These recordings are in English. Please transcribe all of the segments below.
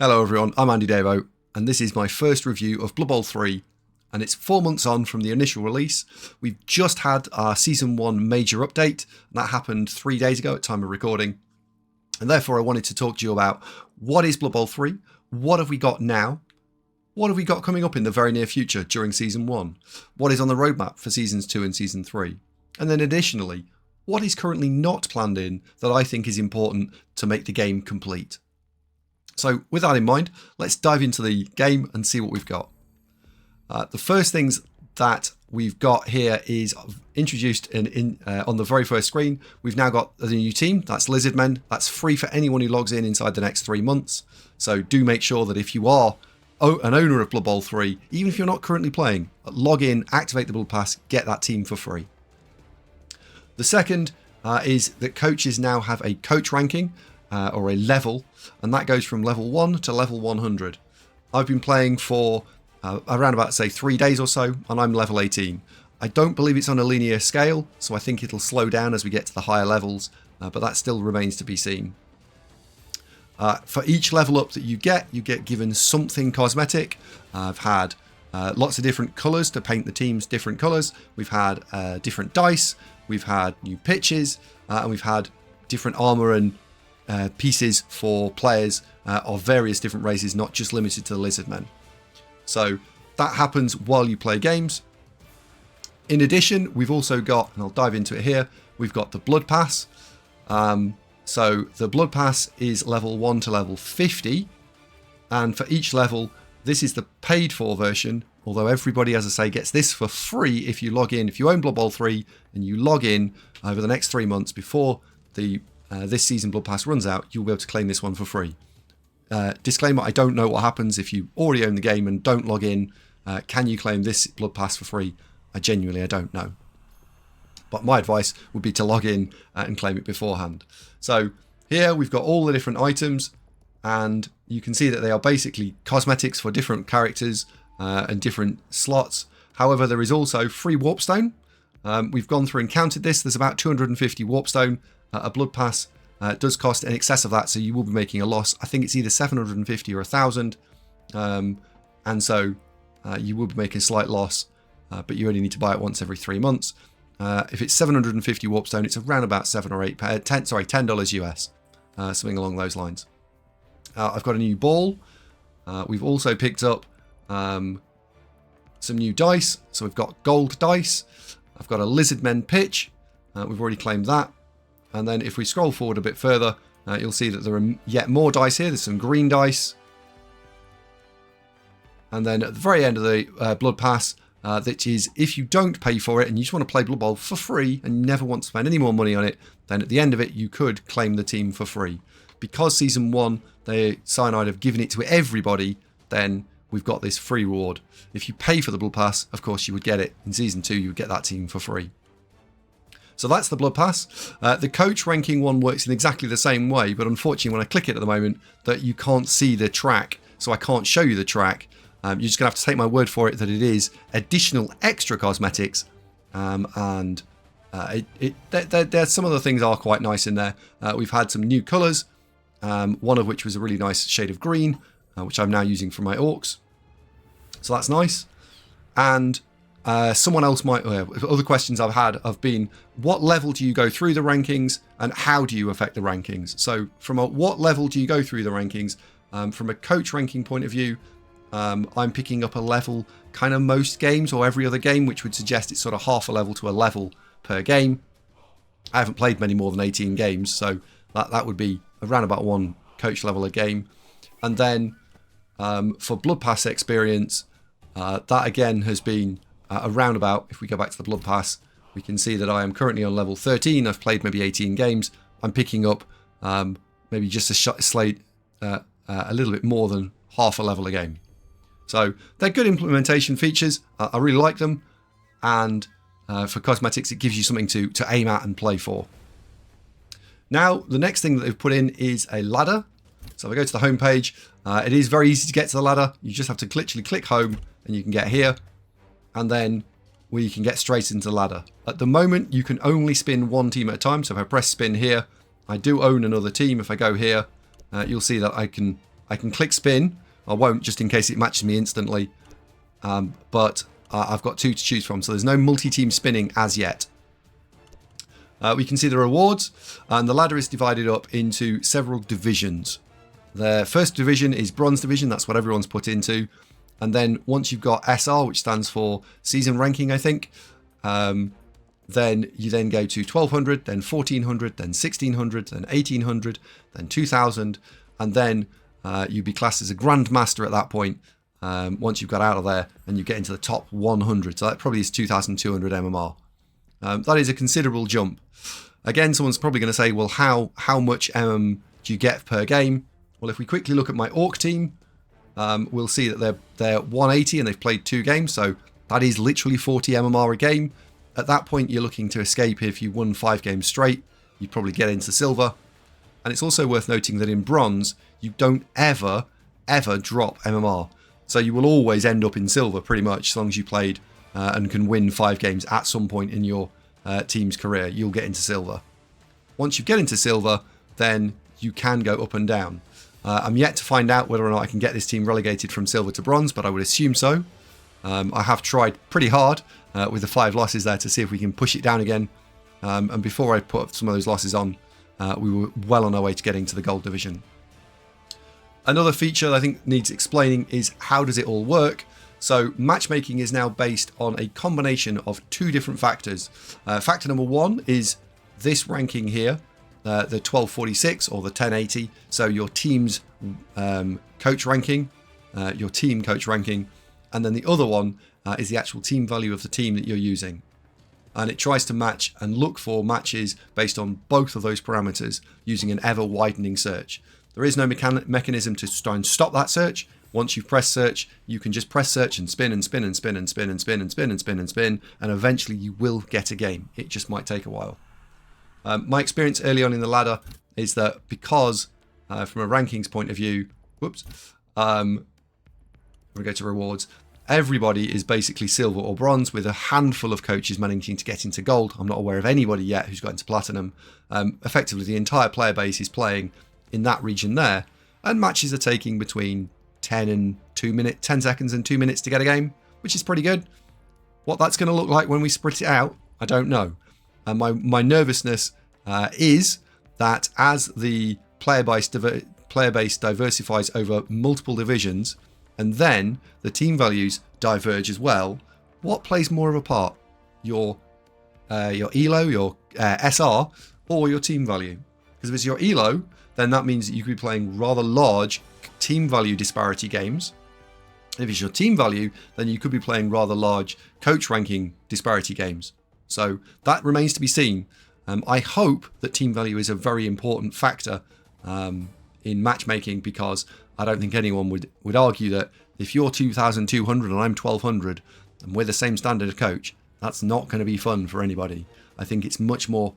Hello everyone, I'm AndyDavo, and this is my first review of Blood Bowl 3, and it's 4 months on from the initial release. We've just had our Season 1 major update, and that happened 3 days ago at time of recording, and therefore I wanted to talk to you about what is Blood Bowl 3, what have we got now, what have we got coming up in the very near future during Season 1, what is on the roadmap for Seasons 2 and Season 3, and then additionally, what is currently not planned in that I think is important to make the game complete. So with that in mind, let's dive into the game and see what we've got. The first things that we've got here is introduced on the very first screen. We've now got the new team, that's Lizardmen. That's free for anyone who logs in inside the next 3 months. So do make sure that if you are an owner of Blood Bowl 3, even if you're not currently playing, log in, activate the Blood Pass, get that team for free. The second is that coaches now have a coach ranking or a level, and that goes from level 1 to level 100. I've been playing for around about, say, 3 days or so, and I'm level 18. I don't believe it's on a linear scale, so I think it'll slow down as we get to the higher levels, but that still remains to be seen. For each level up that you get given something cosmetic. I've had lots of different colours to paint the teams different colours. We've had different dice, we've had new pitches, and we've had different armour and pieces for players of various different races, not just limited to the Lizardmen. So that happens while you play games. In addition, we've also got, and I'll dive into it here, we've got the Blood Pass. So the Blood Pass is level 1 to level 50, and for each level, this is the paid for version, although everybody, as I say, gets this for free if you log in. If you own Blood Bowl 3 and you log in over the next 3 months before this season Blood Pass runs out, you'll be able to claim this one for free. Disclaimer, I don't know what happens if you already own the game and don't log in. Can you claim this Blood Pass for free? I don't know. But my advice would be to log in and claim it beforehand. So here we've got all the different items, and you can see that they are basically cosmetics for different characters and different slots. However, there is also free Warpstone. We've gone through and counted this. There's about 250 Warpstone. A Blood Pass does cost in excess of that, so you will be making a loss. I think it's either 750 or 1,000, and so you will be making a slight loss, but you only need to buy it once every 3 months. If it's 750 Warpstone, it's around about $10 US, something along those lines. I've got a new ball. We've also picked up some new dice, so we've got gold dice. I've got a Lizardmen pitch. We've already claimed that. And then if we scroll forward a bit further, you'll see that there are yet more dice here. There's some green dice. And then at the very end of the Blood Pass, that is, if you don't pay for it and you just want to play Blood Bowl for free and you never want to spend any more money on it, then at the end of it, you could claim the team for free. Because Season 1, Cyanide have given it to everybody, then we've got this free reward. If you pay for the Blood Pass, of course, you would get it. In Season 2, you would get that team for free. So that's the Blood Pass. The coach ranking one works in exactly the same way, but unfortunately when I click it at the moment, that you can't see the track, so I can't show you the track. You're just going to have to take my word for it that it is additional extra cosmetics, and some of the things are quite nice in there. We've had some new colours, one of which was a really nice shade of green, which I'm now using for my orcs. So that's nice. And someone else might, other questions I've had have been, what level do you go through the rankings and how do you affect the rankings? So from what level do you go through the rankings? From a coach ranking point of view, I'm picking up a level kind of most games or every other game, which would suggest it's sort of half a level to a level per game. I haven't played many more than 18 games, so that would be around about one coach level a game. And then for Blood Pass experience, that again has been around about, if we go back to the Blood Pass, we can see that I am currently on level 13. I've played maybe 18 games. I'm picking up maybe just a little bit more than half a level a game. So they're good implementation features. I really like them. And for cosmetics, it gives you something to aim at and play for. Now, the next thing that they've put in is a ladder. So if I go to the home page, it is very easy to get to the ladder. You just have to literally click home and you can get here. And then we can get straight into the ladder. At the moment, you can only spin one team at a time. So if I press spin here, I do own another team. If I go here, you'll see that I can I can click spin. I won't, just in case it matches me instantly. But I've got 2 to choose from, so there's no multi-team spinning as yet. We can see the rewards, and the ladder is divided up into several divisions. The first division is Bronze Division, that's what everyone's put into. And then once you've got SR, which stands for Season Ranking, I think, then you then go to 1200, then 1400, then 1600, then 1800, then 2000, and then you'd be classed as a Grandmaster at that point once you've got out of there and you get into the top 100. So that probably is 2200 MMR. That is a considerable jump. Again, someone's probably going to say, well, how much MM do you get per game? Well, if we quickly look at my Orc team, we'll see that they're 180 and they've played 2 games, so that is literally 40 MMR a game. At that point, you're looking to escape. If you won 5 games straight, you'd probably get into silver. And it's also worth noting that in bronze, you don't ever drop MMR. So you will always end up in silver pretty much, as long as you played and can win 5 games at some point in your team's career, you'll get into silver. Once you get into silver, then you can go up and down. I'm yet to find out whether or not I can get this team relegated from silver to bronze, but I would assume so. I have tried pretty hard with the 5 losses there to see if we can push it down again. And before I put some of those losses on, we were well on our way to getting to the gold division. Another feature that I think needs explaining is how does it all work? So matchmaking is now based on a combination of 2 different factors. Factor number 1 is this ranking here, the 1246 or the 1080. So your team's coach ranking, your team coach ranking. And then the other one is the actual team value of the team that you're using. And it tries to match and look for matches based on both of those parameters using an ever widening search. There is no mechanism to try and stop that search. Once you've pressed search, you can just press search and spin and spin and spin and spin and spin and spin and spin and spin, and eventually you will get a game. It just might take a while. My experience early on in the ladder is that because, from a rankings point of view, we go to rewards, everybody is basically silver or bronze, with a handful of coaches managing to get into gold. I'm not aware of anybody yet who's got into platinum. Effectively, the entire player base is playing in that region there, and matches are taking between 10 seconds and 2 minutes to get a game, which is pretty good. What that's going to look like when we split it out, I don't know. And my nervousness is that as the player base diversifies over multiple divisions, and then the team values diverge as well, what plays more of a part? Your ELO, your SR, or your team value? Because if it's your ELO, then that means that you could be playing rather large team value disparity games. If it's your team value, then you could be playing rather large coach ranking disparity games. So that remains to be seen. I hope that team value is a very important factor in matchmaking, because I don't think anyone would argue that if you're 2,200 and I'm 1,200 and we're the same standard of coach, that's not going to be fun for anybody. I think it's much more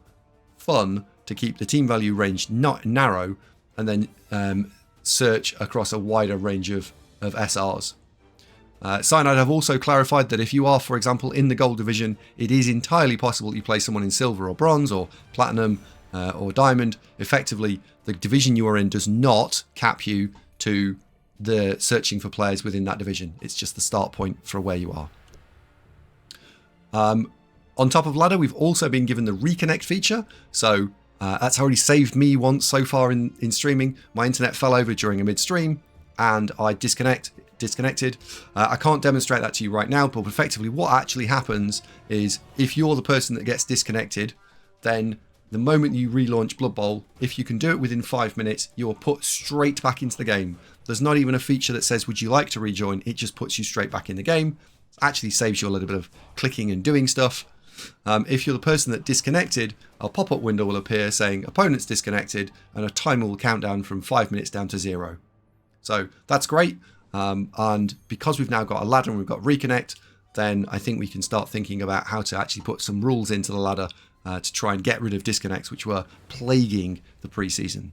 fun to keep the team value range not narrow and then search across a wider range of SRs. Cyanide have also clarified that if you are, for example, in the gold division, it is entirely possible you play someone in silver or bronze or platinum or diamond. Effectively, the division you are in does not cap you to the searching for players within that division. It's just the start point for where you are. On top of ladder, we've also been given the reconnect feature. So that's already saved me once so far in streaming. My internet fell over during a mid-stream and I disconnected. I can't demonstrate that to you right now, but effectively what actually happens is if you're the person that gets disconnected, then the moment you relaunch Blood Bowl, if you can do it within 5 minutes, you're put straight back into the game. There's not even a feature that says, would you like to rejoin? It just puts you straight back in the game. It actually saves you a little bit of clicking and doing stuff. If you're the person that disconnected, a pop-up window will appear saying opponent's disconnected, and a timer will count down from 5 minutes down to 0. So that's great. And because we've now got a ladder and we've got reconnect, then I think we can start thinking about how to actually put some rules into the ladder to try and get rid of disconnects, which were plaguing the preseason.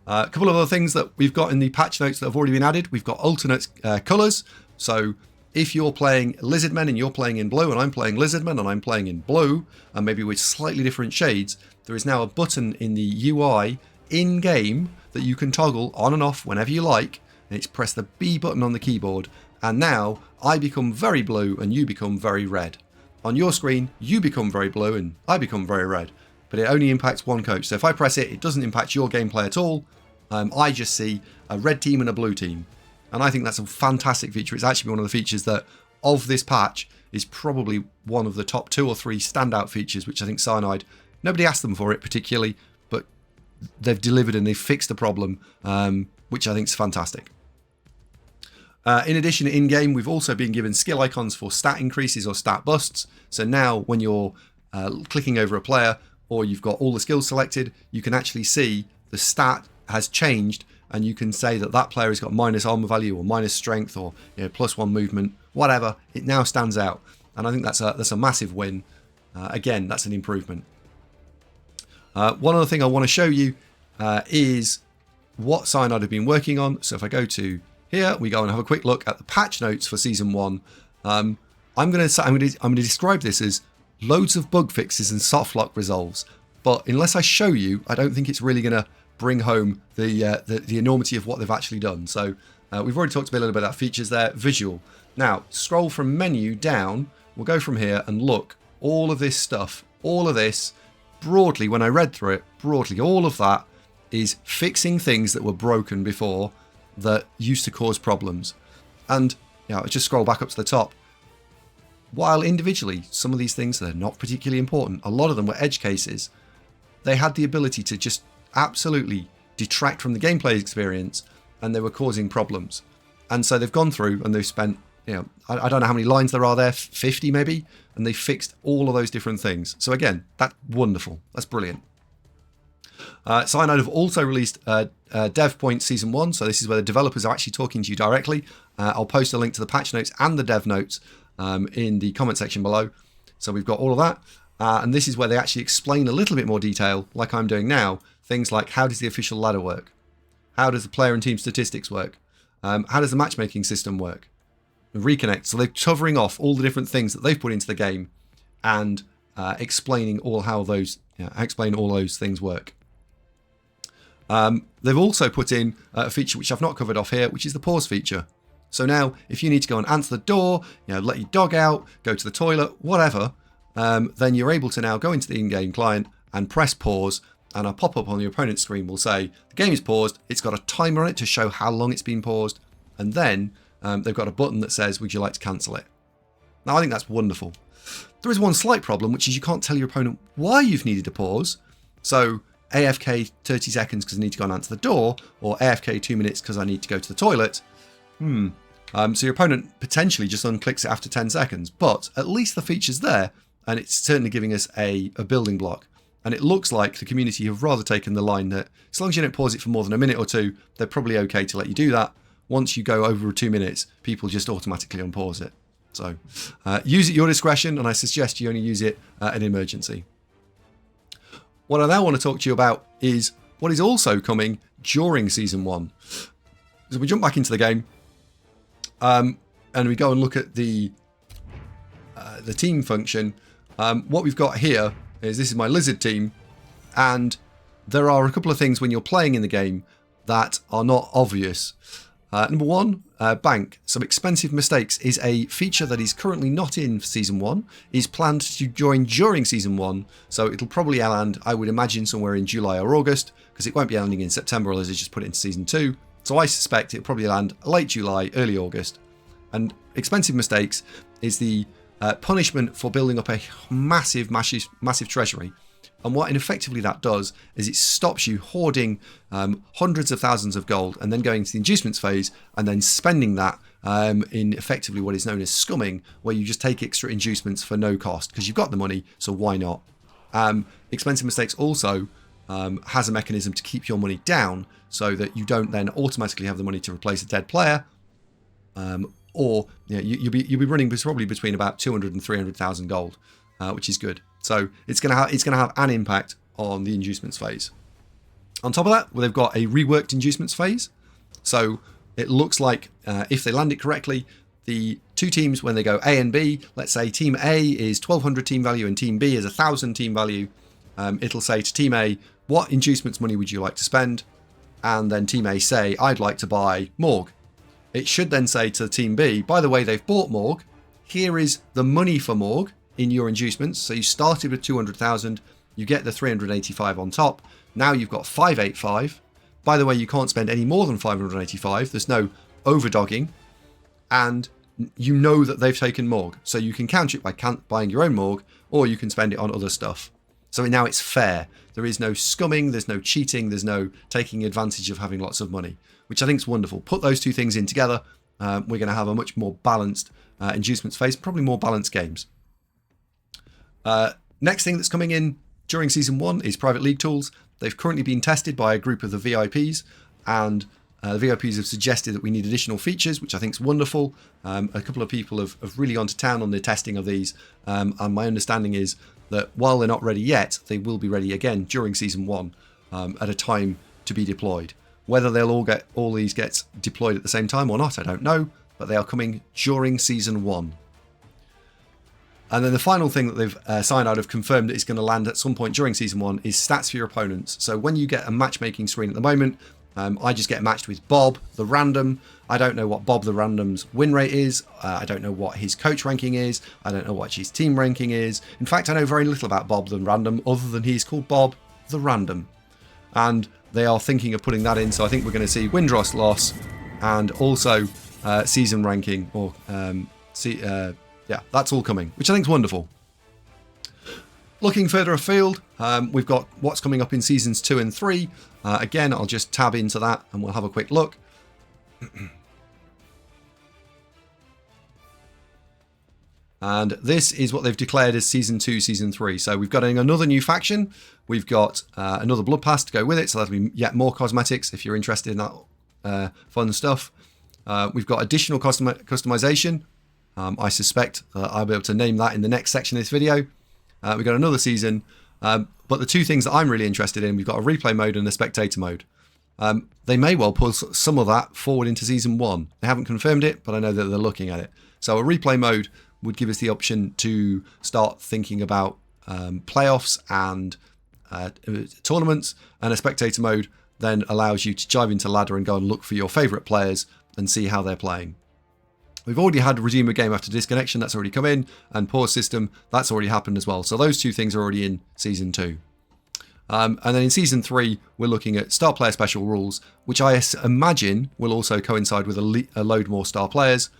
A couple of other things that we've got in the patch notes that have already been added. We've got alternate colours. So if you're playing Lizardmen and you're playing in blue and I'm playing Lizardmen and I'm playing in blue, and maybe with slightly different shades, there is now a button in the UI in-game that you can toggle on and off whenever you like, and it's press the B button on the keyboard, and now I become very blue and you become very red. On your screen, you become very blue and I become very red, but it only impacts one coach. So if I press it, it doesn't impact your gameplay at all. I just see a red team and a blue team. And I think that's a fantastic feature. It's actually one of the features that, of this patch, is probably one of the top 2 or 3 standout features, which I think Cyanide, nobody asked them for it particularly, but they've delivered and they've fixed the problem, which I think is fantastic. In addition, in-game, we've also been given skill icons for stat increases or stat busts. So now when you're clicking over a player or you've got all the skills selected, you can actually see the stat has changed, and you can say that that player has got minus armor value or minus strength or +1 movement, whatever. It now stands out, and I think that's a massive win. Again, that's an improvement. One other thing I want to show you is what Cyanide have been working on. So if I go to here, we go and have a quick look at the patch notes for Season 1. I'm going to describe this as loads of bug fixes and softlock resolves. But unless I show you, I don't think it's really going to bring home the enormity of what they've actually done. So we've already talked a little bit about features there. Visual. Now, scroll from menu down. We'll go from here and look. All of this stuff, all of this, broadly, when I read through it, broadly, all of that is fixing things that were broken before that used to cause problems. And just scroll back up to the top. While individually, some of these things, they're not particularly important. A lot of them were edge cases. They had the ability to just absolutely detract from the gameplay experience, and they were causing problems. And so they've gone through and they've spent, I don't know how many lines there are there, 50 maybe, and they fixed all of those different things. So again, that's wonderful. That's brilliant. Cyanide have also released Dev Point Season 1, so this is where the developers are actually talking to you directly. I'll post a link to the patch notes and the dev notes in the comment section below. So we've got all of that. And this is where they actually explain a little bit more detail, like I'm doing now. Things like, how does the official ladder work? How does the player and team statistics work? How does the matchmaking system work? Reconnect. So they're covering off all the different things that they've put into the game and explaining how those things work. They've also put in a feature which I've not covered off here, which is the pause feature. So now, if you need to go and answer the door, let your dog out, go to the toilet, whatever, then you're able to now go into the in-game client and press pause, and a pop-up on your opponent's screen will say, the game is paused, it's got a timer on it to show how long it's been paused, and then they've got a button that says, would you like to cancel it? Now, I think that's wonderful. There is one slight problem, which is you can't tell your opponent why you've needed to pause. So AFK 30 seconds because I need to go and answer the door, or AFK 2 minutes because I need to go to the toilet. So your opponent potentially just unclicks it after 10 seconds, but at least the feature's there, and it's certainly giving us a building block. And it looks like the community have rather taken the line that as long as you don't pause it for more than a minute or two, they're probably okay to let you do that. Once you go over 2 minutes, people just automatically unpause it. So use it at your discretion, and I suggest you only use it in emergency. What I now want to talk to you about is what is also coming during Season 1. So we jump back into the game, and we go and look at the team function. What we've got here is this is my lizard team, and there are a couple of things when you're playing in the game that are not obvious. Number one, bank. Some expensive mistakes is a feature that is currently not in Season 1, is planned to join during Season 1, so it'll probably land, I would imagine, somewhere in July or August, because it won't be landing in September as they just put it into Season 2. So I suspect it'll probably land late July, early August. And expensive mistakes is the punishment for building up a massive treasury. And what effectively that does is it stops you hoarding hundreds of thousands of gold and then going to the inducements phase and then spending that in effectively what is known as scumming, where you just take extra inducements for no cost because you've got the money, so why not? Expensive mistakes also has a mechanism to keep your money down so that you don't then automatically have the money to replace a dead player, or you'll be running probably between about 200 and 300,000 gold, which is good. So it's going to have an impact on the inducements phase. On top of that, they've got a reworked inducements phase. So it looks like if they land it correctly, the two teams, when they go A and B, let's say Team A is 1,200 team value and Team B is 1,000 team value. It'll say to Team A, what inducements money would you like to spend? And then Team A say, I'd like to buy Morg. It should then say to Team B, by the way, they've bought Morg. Here is the money for Morg in your inducements. So you started with 200,000, you get the 385 on top. Now you've got 585. By the way, you can't spend any more than 585. There's no overdogging. And you know that they've taken Morg. So you can counter it by buying your own Morg, or you can spend it on other stuff. So now it's fair. There is no scumming, there's no cheating, there's no taking advantage of having lots of money, which I think is wonderful. Put those two things in together, we're going to have a much more balanced inducements phase, probably more balanced games. Next thing that's coming in during Season 1 is private league tools. They've currently been tested by a group of the VIPs, and the VIPs have suggested that we need additional features, which I think is wonderful. A couple of people have really gone to town on the testing of these, and my understanding is that while they're not ready yet, they will be ready again during Season 1 at a time to be deployed. Whether they'll all these get deployed at the same time or not, I don't know, but they are coming during Season 1. And then the final thing that they've signed out, have confirmed that is going to land at some point during Season 1, is stats for your opponents. So when you get a matchmaking screen at the moment, I just get matched with Bob, the random. I don't know what Bob the random's win rate is. I don't know what his coach ranking is. I don't know what his team ranking is. In fact, I know very little about Bob the random, other than he's called Bob the random. And they are thinking of putting that in. So I think we're going to see win-loss loss, and also season ranking. Or yeah, that's all coming, which I think is wonderful. Looking further afield, we've got what's coming up in Seasons 2 and 3. Again, I'll just tab into that and we'll have a quick look. And this is what they've declared as Season 2, Season 3. So we've got another new faction. We've got another Blood Pass to go with it. So that'll be yet more cosmetics if you're interested in that fun stuff. We've got additional customization. I suspect I'll be able to name that in the next section of this video. We've got another season, but the two things that I'm really interested in, we've got a replay mode and a spectator mode. They may well pull some of that forward into Season 1. They haven't confirmed it, but I know that they're looking at it. So a replay mode would give us the option to start thinking about playoffs and tournaments, and a spectator mode then allows you to dive into ladder and go and look for your favourite players and see how they're playing. We've already had redeem a game after disconnection, that's already come in, and pause system, that's already happened as well. So those two things are already in Season 2. And then in Season 3, we're looking at star player special rules, which I imagine will also coincide with a load more star players.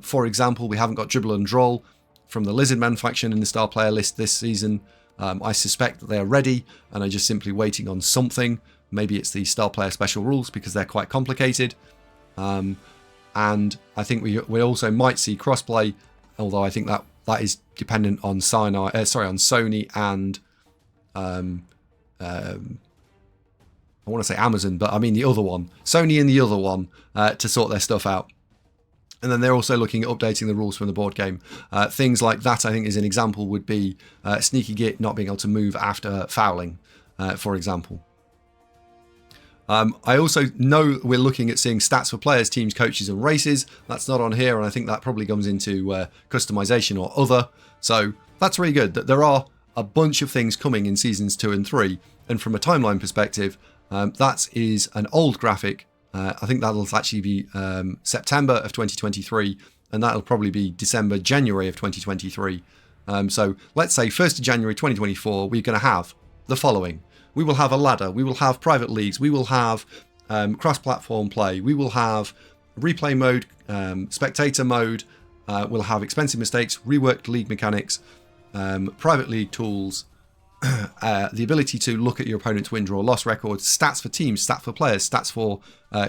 For example, we haven't got Dribble and Droll from the Lizardman faction in the star player list this season. I suspect that they are ready and are just simply waiting on something. Maybe it's the star player special rules because they're quite complicated. And I think we also might see crossplay, although I think that is dependent on Sony and I want to say Amazon, but I mean the other one, Sony and the other one, to sort their stuff out. And then they're also looking at updating the rules from the board game. Things like that, I think, as an example, would be Sneaky Git not being able to move after fouling, for example. I also know we're looking at seeing stats for players, teams, coaches and races. That's not on here, and I think that probably comes into customization or other. So that's really good that there are a bunch of things coming in Seasons 2 and 3. And from a timeline perspective, that is an old graphic. I think that'll actually be September of 2023, and that'll probably be December, January of 2023. So let's say 1st of January 2024, we're going to have the following. We will have a ladder, we will have private leagues, we will have cross-platform play, we will have replay mode, spectator mode, we'll have expensive mistakes, reworked league mechanics, private league tools, the ability to look at your opponent's win, draw, loss records, stats for teams, stats for players, stats for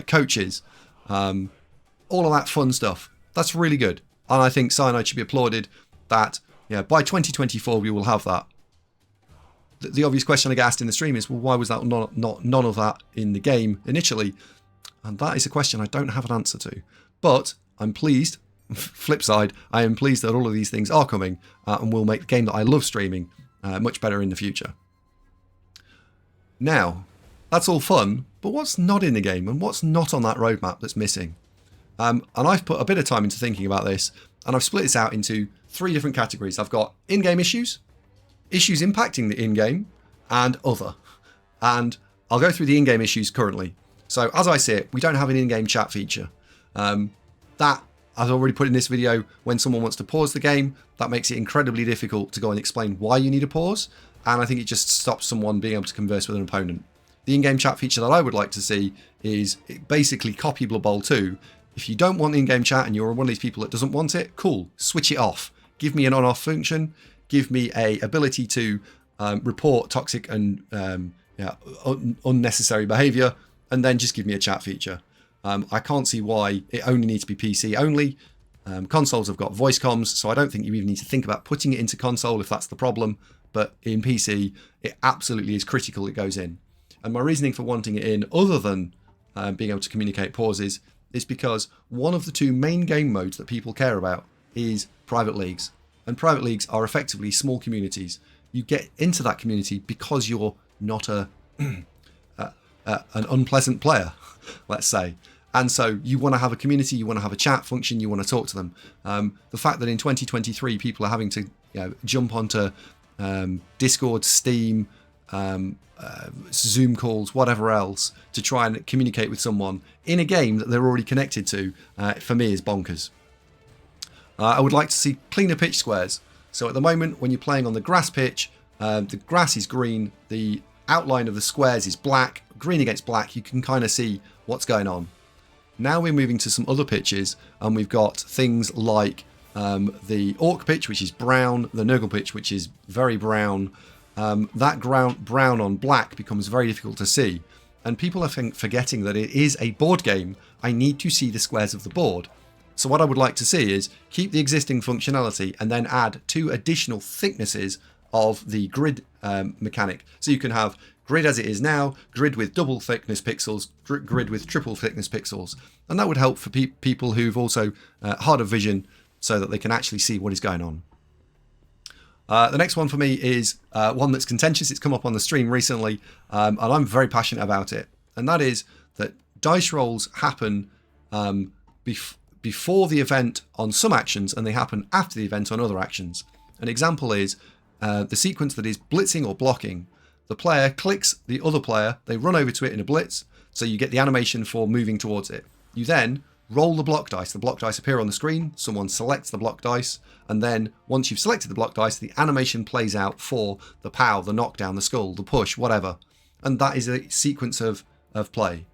coaches, all of that fun stuff. That's really good. And I think Cyanide should be applauded that by 2024 we will have that. The obvious question I get asked in the stream is, well, why was that none of that in the game initially? And that is a question I don't have an answer to. But I'm pleased, flip side, I am pleased that all of these things are coming and will make the game that I love streaming much better in the future. Now, that's all fun, but what's not in the game and what's not on that roadmap that's missing? And I've put a bit of time into thinking about this, and I've split this out into 3 different categories. I've got in-game issues, issues impacting the in-game, and other. And I'll go through the in-game issues currently. So as I see it, we don't have an in-game chat feature. That, as I already put in this video, when someone wants to pause the game, that makes it incredibly difficult to go and explain why you need a pause. And I think it just stops someone being able to converse with an opponent. The in-game chat feature that I would like to see is basically copy Blood Bowl 2. If you don't want in-game chat and you're one of these people that doesn't want it, cool, switch it off. Give me an on-off function. Give me a ability to report toxic and unnecessary behavior, and then just give me a chat feature. I can't see why it only needs to be PC only. Consoles have got voice comms, so I don't think you even need to think about putting it into console if that's the problem. But in PC, it absolutely is critical it goes in. And my reasoning for wanting it in, other than being able to communicate pauses, is because one of the two main game modes that people care about is private leagues. And private leagues are effectively small communities. You get into that community because you're not an unpleasant player, let's say. And so you want to have a community, you want to have a chat function, you want to talk to them. The fact that in 2023 people are having to jump onto Discord, Steam, Zoom calls, whatever else, to try and communicate with someone in a game that they're already connected to, for me is bonkers. I would like to see cleaner pitch squares. So at the moment, when you're playing on the grass pitch, the grass is green, the outline of the squares is black, green against black, you can kind of see what's going on. Now we're moving to some other pitches, and we've got things like the Orc pitch, which is brown, the Nurgle pitch, which is very brown. That brown on black becomes very difficult to see, and people are forgetting that it is a board game. I need to see the squares of the board. So what I would like to see is keep the existing functionality and then add 2 additional thicknesses of the grid mechanic. So you can have grid as it is now, grid with double thickness pixels, grid with triple thickness pixels. And that would help for people who've also harder vision so that they can actually see what is going on. The next one for me is one that's contentious. It's come up on the stream recently, and I'm very passionate about it. And that is that dice rolls happen before the event on some actions, and they happen after the event on other actions. An example is the sequence that is blitzing or blocking. The player clicks the other player, they run over to it in a blitz, so you get the animation for moving towards it. You then roll the block dice. The block dice appear on the screen, someone selects the block dice, and then once you've selected the block dice, the animation plays out for the pow, the knockdown, the skull, the push, whatever. And that is a sequence of play.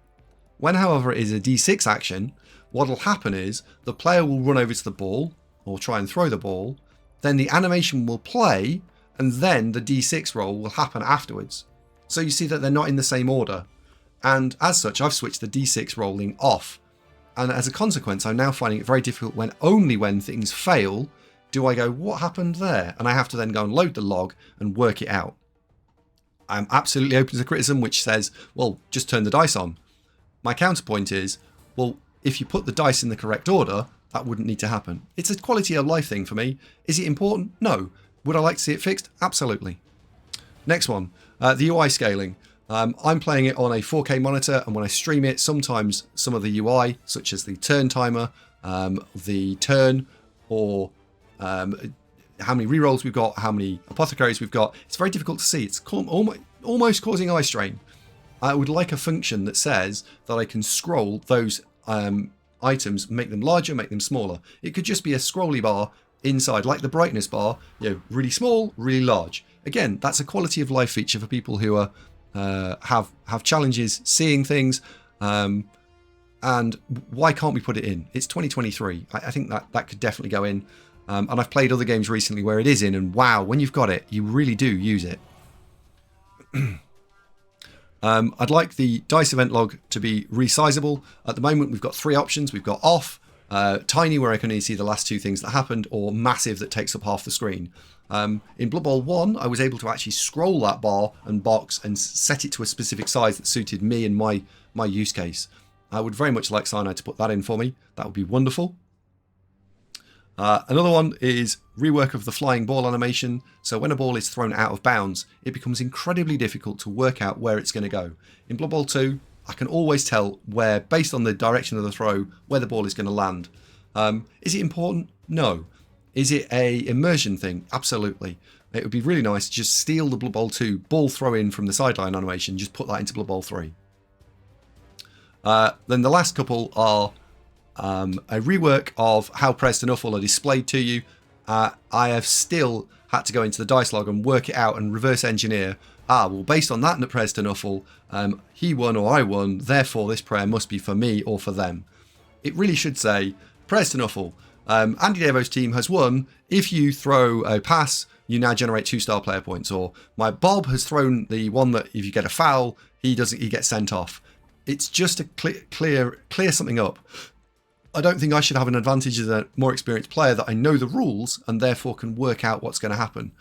When, however, it is a D6 action, what will happen is the player will run over to the ball, or try and throw the ball, then the animation will play, and then the D6 roll will happen afterwards. So you see that they're not in the same order. And as such, I've switched the D6 rolling off. And as a consequence, I'm now finding it very difficult when things fail, do I go, what happened there? And I have to then go and load the log and work it out. I'm absolutely open to criticism, which says, well, just turn the dice on. My counterpoint is, well, if you put the dice in the correct order, that wouldn't need to happen. It's a quality of life thing for me. Is it important? No. Would I like to see it fixed? Absolutely. Next one, the UI scaling. I'm playing it on a 4K monitor, and when I stream it, sometimes some of the UI, such as the turn timer, the turn, or how many rerolls we've got, how many apothecaries we've got, it's very difficult to see. It's almost causing eye strain. I would like a function that says that I can scroll those items, make them larger, make them smaller. It could just be a scrolly bar inside, like the brightness bar, really small, really large. Again, that's a quality of life feature for people who are have challenges seeing things, and why can't we put it in? It's 2023. I think that could definitely go in, and I've played other games recently where it is in, and wow, when you've got it, you really do use it. I'd like the dice event log to be resizable. At the moment, we've got 3 options. We've got off, tiny, where I can only see the last 2 things that happened, or massive, that takes up half the screen. In Blood Bowl 1, I was able to actually scroll that bar and box and set it to a specific size that suited me and my use case. I would very much like Cyanide to put that in for me. That would be wonderful. Another one is rework of the flying ball animation. So when a ball is thrown out of bounds, it becomes incredibly difficult to work out where it's going to go. In Blood Bowl 2, I can always tell where, based on the direction of the throw, where the ball is going to land. Is it important? No. Is it a immersion thing? Absolutely. it would be really nice to just steal the Blood Bowl 2 ball throw in from the sideline animation, just put that into Blood Bowl 3. Then the last couple are a rework of how Prez to Nuffle are displayed to you. I have still had to go into the dice log and work it out and reverse engineer. Well, based on that Prez to Nuffle, he won or I won, therefore this prayer must be for me or for them. It really should say, Prez to Nuffle, AndyDavo's team has won. If you throw a pass, you now generate 2-star player points. Or my Bob has thrown the one that if you get a foul, he gets sent off. It's just to clear something up. I don't think I should have an advantage as a more experienced player that I know the rules and therefore can work out what's going to happen.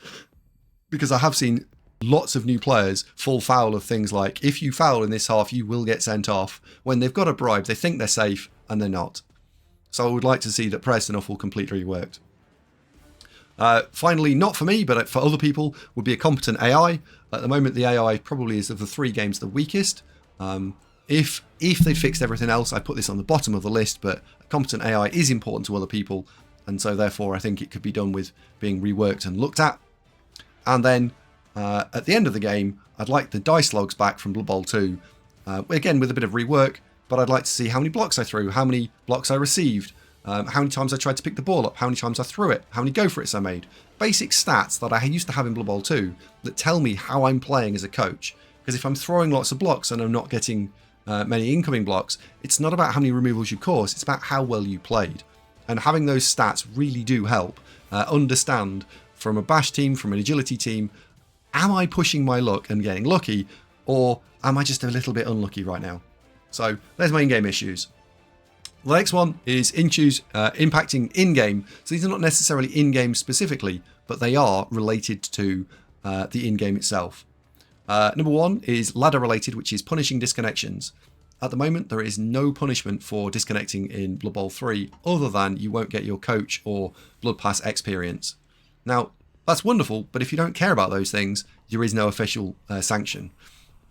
Because I have seen lots of new players fall foul of things like, if you foul in this half, you will get sent off. When they've got a bribe, they think they're safe and they're not. So I would like to see that Prez to Nuffle completely reworked. Finally, not for me, but for other people, would be a competent AI. At the moment, the AI probably is of the 3 games the weakest. If they fixed everything else, I'd put this on the bottom of the list, but a competent AI is important to other people, and so therefore I think it could be done with being reworked and looked at. And then at the end of the game, I'd like the dice logs back from Blood Bowl 2, again with a bit of rework, but I'd like to see how many blocks I threw, how many blocks I received, how many times I tried to pick the ball up, how many times I threw it, how many go-for-its I made. Basic stats that I used to have in Blood Bowl 2 that tell me how I'm playing as a coach. Because if I'm throwing lots of blocks and I'm not getting many incoming blocks, it's not about how many removals you caused, it's about how well you played. And having those stats really do help understand from a bash team, from an agility team, am I pushing my luck and getting lucky, or am I just a little bit unlucky right now? So there's my in-game issues. The next one is issues impacting in-game. So these are not necessarily in-game specifically, but they are related to the in-game itself. Number 1 is ladder related, which is punishing disconnections. At the moment, there is no punishment for disconnecting in Blood Bowl 3 other than you won't get your coach or Blood Pass experience. Now, that's wonderful, but if you don't care about those things, there is no official sanction.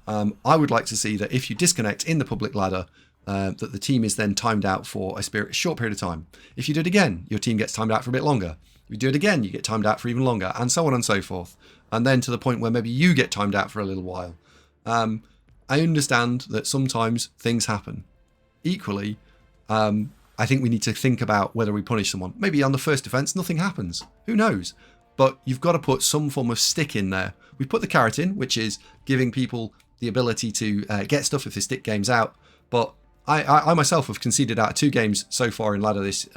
I would like to see that if you disconnect in the public ladder, that the team is then timed out for a short period of time. If you do it again, your team gets timed out for a bit longer. If you do it again, you get timed out for even longer, and so on and so forth. And then to the point where maybe you get timed out for a little while. I understand that sometimes things happen. Equally, I think we need to think about whether we punish someone. Maybe on the first defense, nothing happens. Who knows? But you've got to put some form of stick in there. We put the carrot in, which is giving people the ability to get stuff if they stick games out. But I myself have conceded out 2 games so far in ladder this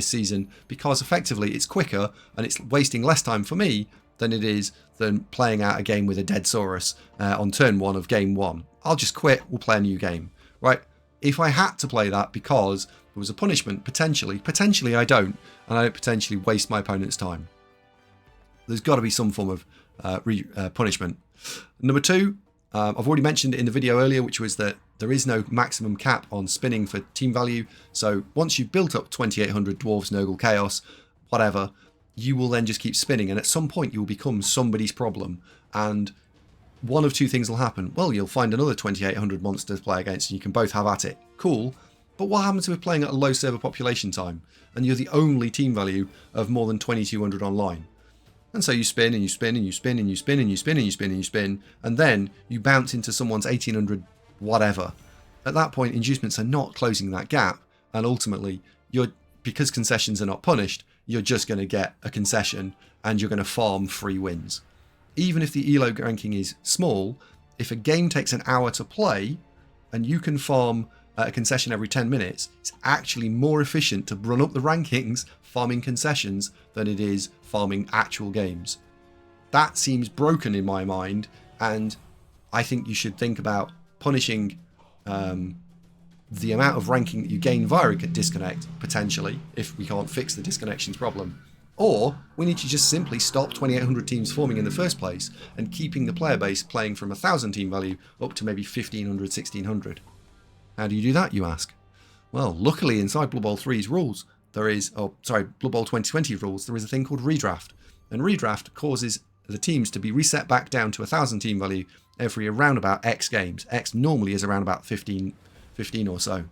season because effectively it's quicker and it's wasting less time for me than it is than playing out a game with a dead Saurus on turn 1 of game 1. I'll just quit, we'll play a new game, right? If I had to play that because there was a punishment, potentially I don't, and I don't potentially waste my opponent's time. There's got to be some form of punishment. Number 2, I've already mentioned it in the video earlier, which was that there is no maximum cap on spinning for team value. So once you've built up 2800 Dwarves, Nurgle, Chaos, whatever, you will then just keep spinning. And at some point you will become somebody's problem. And one of 2 things will happen. Well, you'll find another 2800 monsters to play against and you can both have at it. Cool. But what happens if we're playing at a low server population time and you're the only team value of more than 2200 online? And so you spin and you spin and you spin and you spin and you spin and you spin and you spin, and then you bounce into someone's 1800 whatever. At that point, inducements are not closing that gap, and ultimately, because concessions are not punished, you're just going to get a concession and you're going to farm free wins. Even if the ELO ranking is small, if a game takes an hour to play and you can farm a concession every 10 minutes, it's actually more efficient to run up the rankings farming concessions than it is farming actual games. That seems broken in my mind, and I think you should think about punishing the amount of ranking that you gain via a disconnect, potentially, if we can't fix the disconnections problem. Or we need to just simply stop 2800 teams forming in the first place and keeping the player base playing from 1000 team value up to maybe 1500, 1600. How do you do that, you ask? Well, luckily inside Blood Bowl 3's rules, Blood Bowl 2020 rules, there is a thing called redraft. And redraft causes the teams to be reset back down to 1000 team value every around about X games. X normally is around about 15 or so.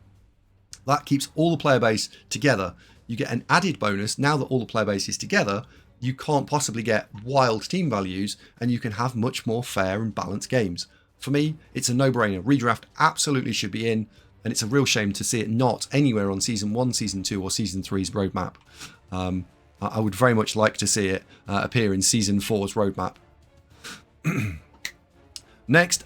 That keeps all the player base together. You get an added bonus now that all the player base is together. you can't possibly get wild team values, and you can have much more fair and balanced games. For me, it's a no-brainer. Redraft absolutely should be in, and it's a real shame to see it not anywhere on Season 1, Season 2 or Season 3's roadmap. I would very much like to see it appear in Season 4's roadmap. Next,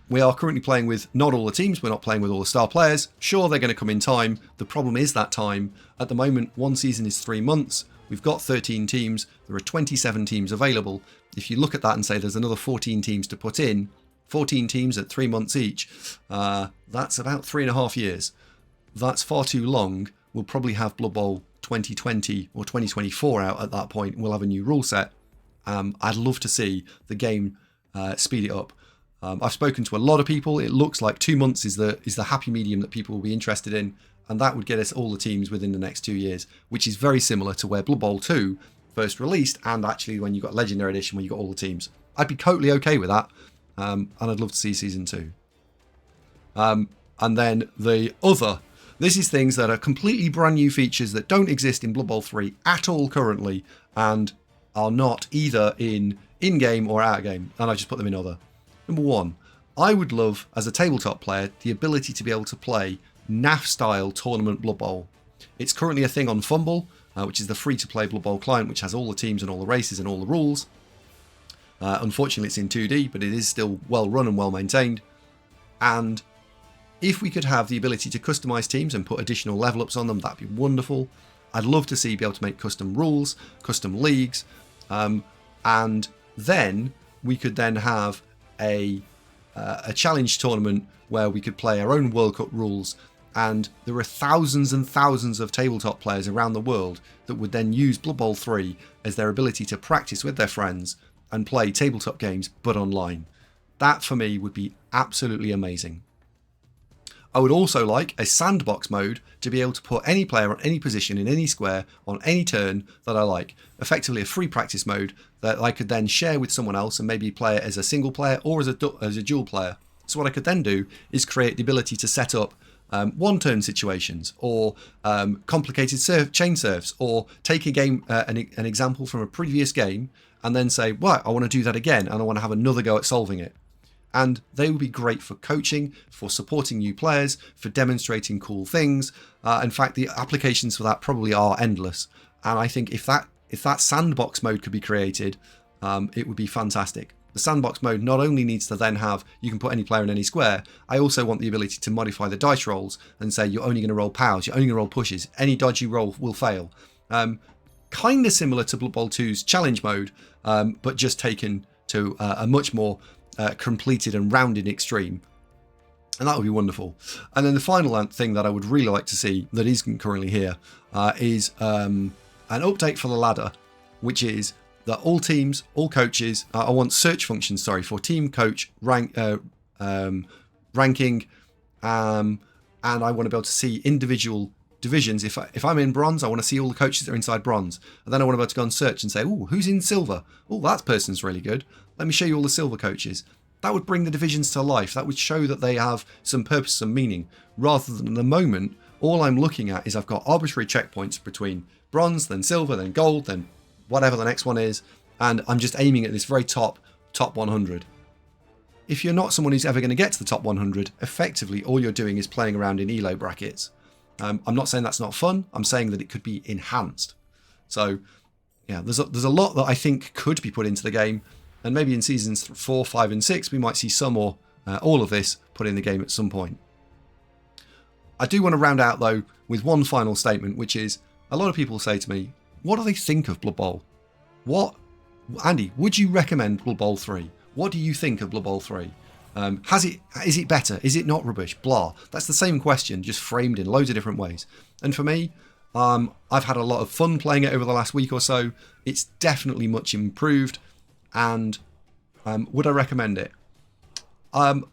we are currently playing with not all the teams. We're not playing with all the star players. Sure, they're going to come in time. The problem is that time. At the moment, one season is 3 months. We've got 13 teams. There are 27 teams available. If you look at that and say there's another 14 teams to put in, 14 teams at 3 months each, that's about 3.5 years. That's far too long. We'll probably have Blood Bowl 2020 or 2024 out at that point. We'll have a new rule set. I'd love to see the game speed it up. I've spoken to a lot of people. It looks like 2 months is the happy medium that people will be interested in, and that would get us all the teams within the next 2 years, which is very similar to where Blood Bowl 2 first released, and actually when you got Legendary Edition, when you got all the teams. I'd be totally okay with that, and I'd love to see Season 2. And then the other, this is things that are completely brand new features that don't exist in Blood Bowl 3 at all currently, and are not either in-game or out-game, and I just put them in other. Number 1, I would love, as a tabletop player, the ability to be able to play NAF-style tournament Blood Bowl. It's currently a thing on Fumble, which is the free-to-play Blood Bowl client, which has all the teams and all the races and all the rules. Unfortunately, it's in 2D, but it is still well-run and well-maintained. And if we could have the ability to customize teams and put additional level ups on them, that'd be wonderful. I'd love to see be able to make custom rules, custom leagues, and then we could then have a challenge tournament where we could play our own World Cup rules, and there are thousands and thousands of tabletop players around the world that would then use Blood Bowl 3 as their ability to practice with their friends and play tabletop games but online. That for me would be absolutely amazing. I would also like a sandbox mode to be able to put any player on any position in any square on any turn that I like. Effectively a free practice mode that I could then share with someone else and maybe play it as a single player or as a dual player. So what I could then do is create the ability to set up one-turn situations, or complicated chain serves, or take a game, an example from a previous game, and then say, right, I want to do that again, and I want to have another go at solving it. And they would be great for coaching, for supporting new players, for demonstrating cool things. In fact, the applications for that probably are endless. And I think if that sandbox mode could be created, it would be fantastic. The sandbox mode not only needs to then have, you can put any player in any square, I also want the ability to modify the dice rolls and say you're only going to roll powers, you're only going to roll pushes, any dodge you roll will fail. Kind of similar to Blood Bowl 2's challenge mode, but just taken to a much more completed and rounded extreme. And that would be wonderful. And then the final thing that I would really like to see that isn't currently here is an update for the ladder, which is that all teams, all coaches, I want search functions, for team, coach, ranking, and I want to be able to see individual divisions. If I'm in bronze, I want to see all the coaches that are inside bronze. And then I want to be able to go and search and say, oh, who's in silver? Oh, that person's really good. Let me show you all the silver coaches. That would bring the divisions to life. That would show that they have some purpose, some meaning, rather than at the moment, all I'm looking at is I've got arbitrary checkpoints between bronze, then silver, then gold, then whatever the next one is, and I'm just aiming at this very top 100. If you're not someone who's ever going to get to the top 100, effectively all you're doing is playing around in ELO brackets. I'm not saying that's not fun. I'm saying that it could be enhanced. So, yeah, there's a lot that I think could be put into the game, and maybe in seasons 4, 5, and 6 we might see some or all of this put in the game at some point. I do want to round out though with one final statement, which is a lot of people say to me, what do they think of Blood Bowl? Andy, would you recommend Blood Bowl 3? What do you think of Blood Bowl 3? Is it better? Is it not rubbish? Blah. That's the same question, just framed in loads of different ways. And for me, I've had a lot of fun playing it over the last week or so. It's definitely much improved. And would I recommend it? I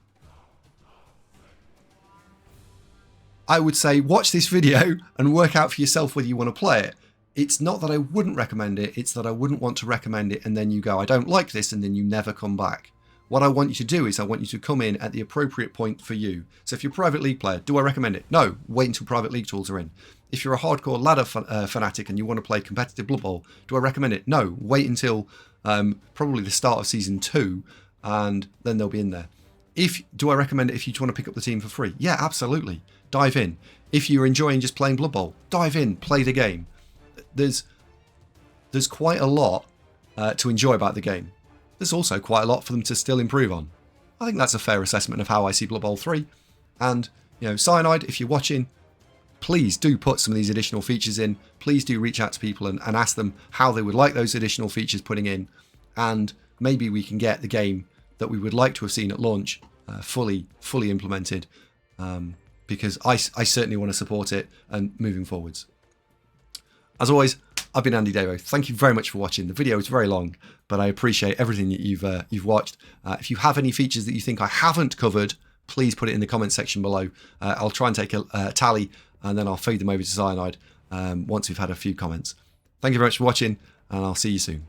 would say watch this video and work out for yourself whether you want to play it. It's not that I wouldn't recommend it, it's that I wouldn't want to recommend it and then you go, I don't like this, and then you never come back. What I want you to do is I want you to come in at the appropriate point for you. So if you're a private league player, do I recommend it? No, wait until private league tools are in. If you're a hardcore ladder fanatic and you want to play competitive Blood Bowl, do I recommend it? No, wait until probably the start of Season 2 and then they'll be in there. Do I recommend it if you want to pick up the team for free? Yeah, absolutely. Dive in. If you're enjoying just playing Blood Bowl, dive in, play the game. There's quite a lot to enjoy about the game. There's also quite a lot for them to still improve on. I think that's a fair assessment of how I see Blood Bowl 3. And, Cyanide, if you're watching, please do put some of these additional features in. Please do reach out to people and ask them how they would like those additional features putting in. And maybe we can get the game that we would like to have seen at launch fully implemented. Because I certainly want to support it and moving forwards. As always, I've been AndyDavo. Thank you very much for watching. The video is very long, but I appreciate everything that you've watched. If you have any features that you think I haven't covered, please put it in the comment section below. I'll try and take a tally, and then I'll feed them over to Cyanide once we've had a few comments. Thank you very much for watching, and I'll see you soon.